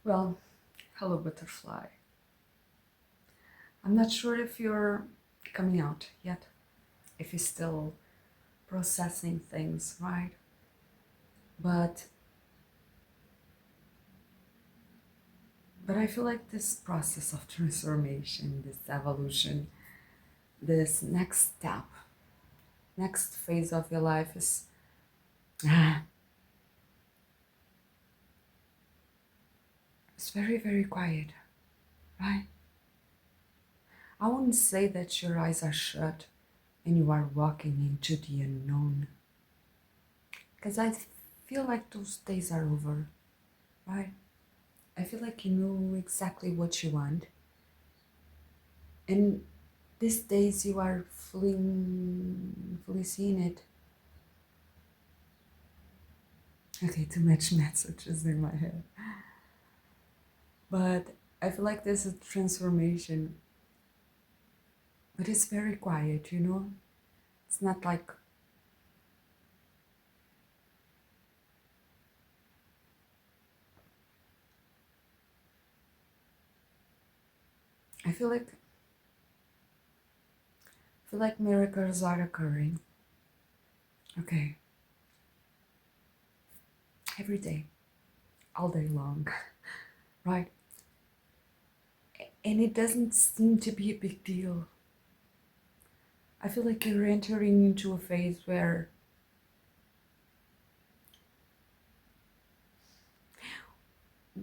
Well, hello, butterfly. I'm not sure if you're coming out yet, if you're still processing things, right? But but I feel like this process of transformation, this evolution, this next step, next phase of your life is it's very, very quiet, right? I wouldn't say that your eyes are shut and you are walking into the unknown, because I feel like those days are over, right? I feel like you know exactly what you want. And these days you are fully seeing it. Okay, too much messages in my head. But I feel like there's a transformation. But it's very quiet, you know? It's not like I feel like miracles are occurring. Okay. Every day. All day long. Right? And it doesn't seem to be a big deal. I feel like you're entering into a phase where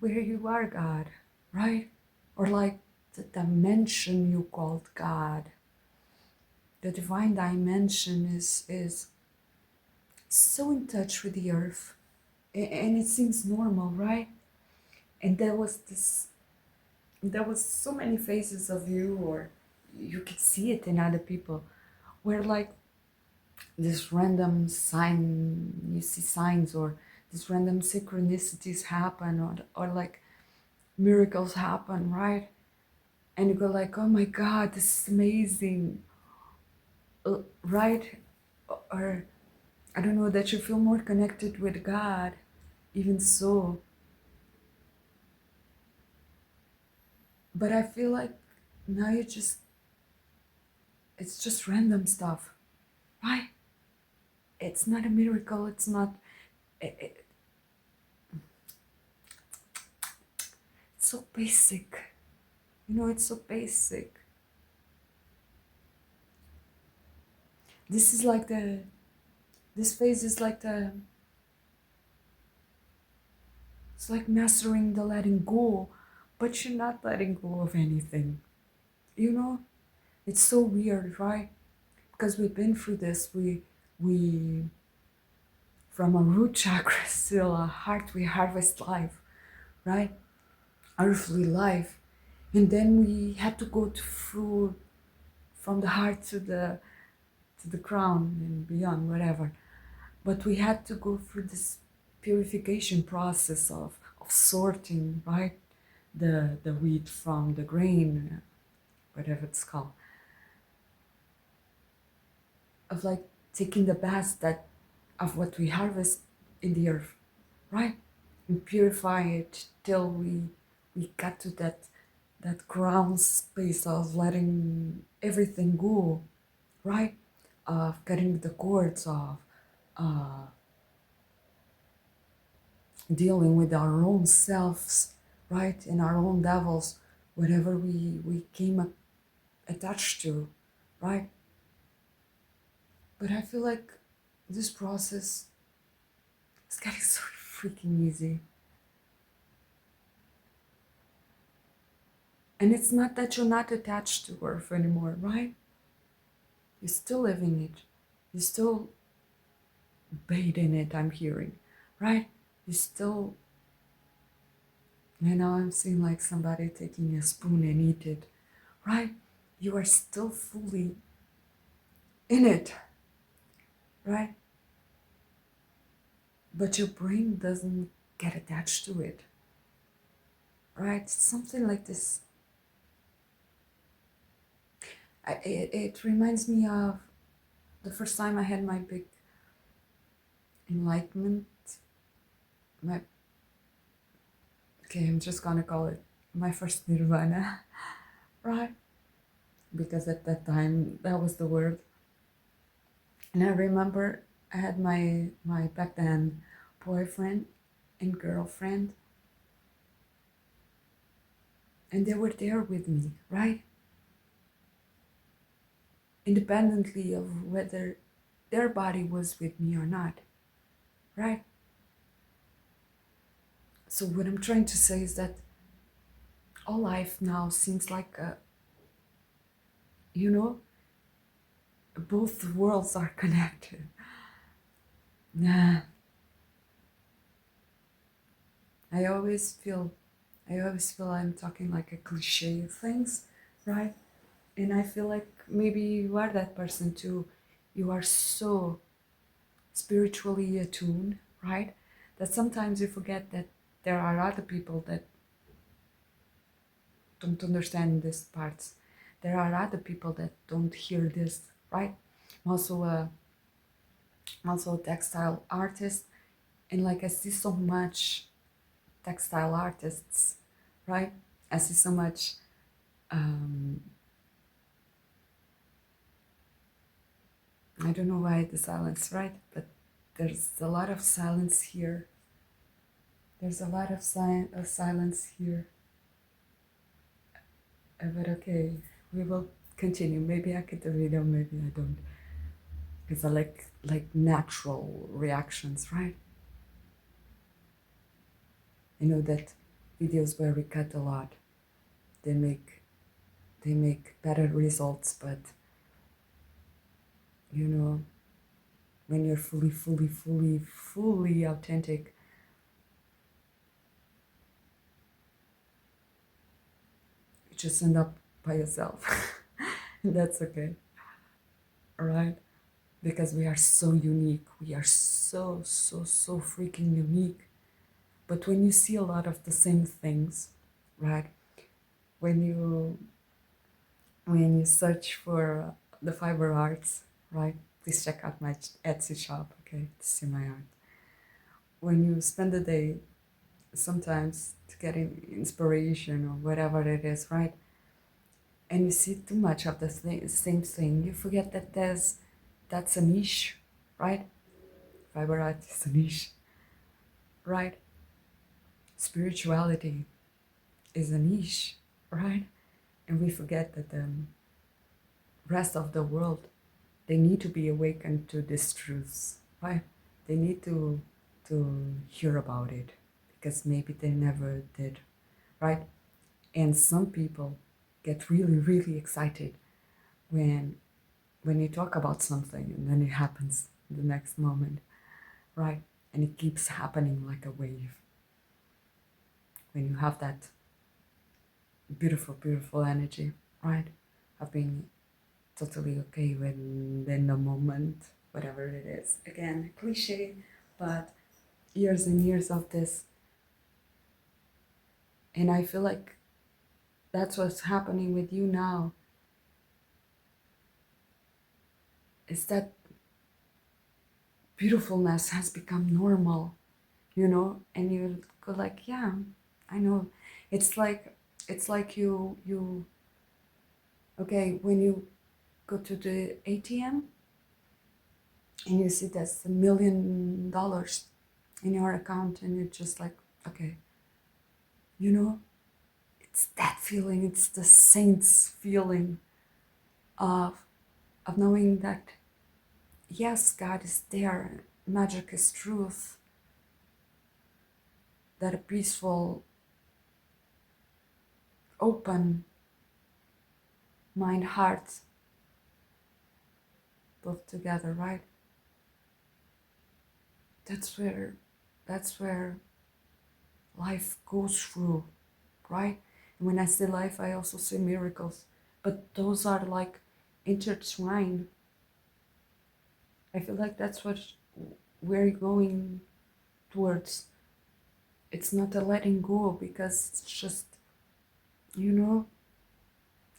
you are God, right? Or like the dimension you called God. The divine dimension is so in touch with the earth. And it seems normal, right? And there was so many phases of you, or you could see it in other people, where like this random sign, you see signs, or these random synchronicities happen, or like miracles happen, right? And you go like, oh my God, this is amazing, right? Or I don't know, that you feel more connected with God, even so. But I feel like now it's just random stuff, right? It's not a miracle. It, it's so basic. You know, it's so basic. This is like this phase is like it's like mastering the letting go, but you're not letting go of anything. You know, it's so weird, right? Because we've been through this. We from a root chakra till a heart, we harvest life, right? Earthly life. And then we had to go through from the heart to the crown and beyond, whatever. But we had to go through this purification process of sorting, right? The wheat from the grain, whatever it's called, of like taking the best that of what we harvest in the earth, right? And purify it till we got to that ground space of letting everything go, right? Of cutting the cords of uh, dealing with our own selves, right? And our own devils, whatever we came attached to, right? But I feel like this process is getting so freaking easy. And it's not that you're not attached to Earth anymore, right? You're still living it. You're still bathed in it, I'm hearing, right? You still, now I'm seeing like somebody taking a spoon and eat it, right? You are still fully in it, right? But your brain doesn't get attached to it, right? It's something like this. It reminds me of the first time I had my big enlightenment. My Okay, I'm just gonna call it my first nirvana, right? Because at that time that was the word. And I remember I had my back then boyfriend and girlfriend, and they were there with me, right? Independently of whether their body was with me or not, right? So what I'm trying to say is that all life now seems like you know, both worlds are connected. Nah, I always feel, I always feel I'm talking like a cliche things, right? And I feel like maybe you are that person too. You are so spiritually attuned, right? That sometimes you forget that there are other people that don't understand these parts. There are other people that don't hear this, right? I'm also a textile artist, and like I see so much textile artists, right? I see so much. Um, I don't know why the silence, right? But there's a lot of silence here. There's a lot of silence here. But okay, we will continue. Maybe I could do video, maybe I don't. Because I like natural reactions, right? I know that videos where we cut a lot, they make they make better results, but you know, when you're fully authentic, you just end up by yourself. That's okay, right? Because we are so unique. We are so freaking unique. But when you see a lot of the same things, right? When you when you search for the fiber arts, right? Please check out my Etsy shop, okay, to see my art. When you spend the day sometimes to get inspiration or whatever it is, right? And you see too much of the same thing, you forget that that's a niche, right? Fiber art is a niche, right? Spirituality is a niche, right? And we forget that the rest of the world, they need to be awakened to these truths, right? They need to hear about it because maybe they never did, right? And some people get really excited when when you talk about something and then it happens the next moment, right? And it keeps happening like a wave. When you have that beautiful energy, right? Of being totally okay when in the moment, whatever it is. Again, cliche, but years and years of this. And I feel like that's what's happening with you now. Is that beautifulness has become normal, you know? And you go like, yeah, I know. It's like you okay, when you go to the ATM and you see that's $1 million in your account and you're just like, okay, you know, it's that feeling, it's the saints feeling of knowing that yes, God is there, magic is truth, that a peaceful, open mind, heart, both together, right? That's where life goes through, right? And when I say life, I also say miracles, but those are like intertwined. I feel like that's what we're going towards. It's not a letting go because it's just, you know,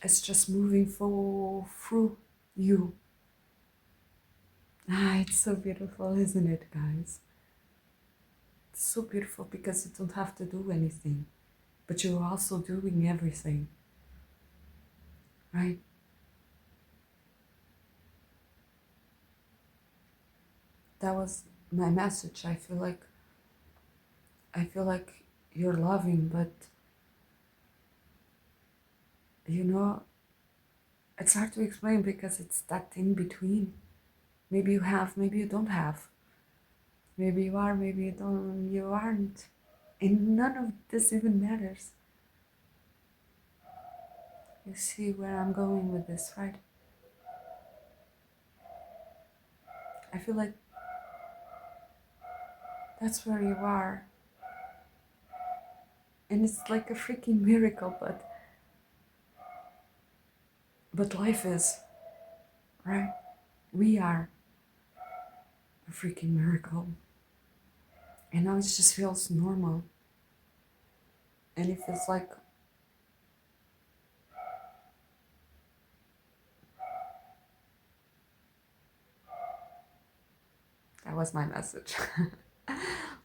it's just moving through you. Ah, it's so beautiful, isn't it, guys? It's so beautiful because you don't have to do anything. but you're also doing everything, right? That was my message. I feel like you're loving, but you know, it's hard to explain because it's that in between. Maybe you have, maybe you don't have. Maybe you are, maybe you aren't. And none of this even matters. You see where I'm going with this, right? I feel like that's where you are. And it's like a freaking miracle, but life is, right? We are a freaking miracle. And now it just feels normal. And it feels like that was my message.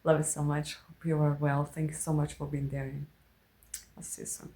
Love you so much. Hope you are well. Thank you so much for being there. I'll see you soon.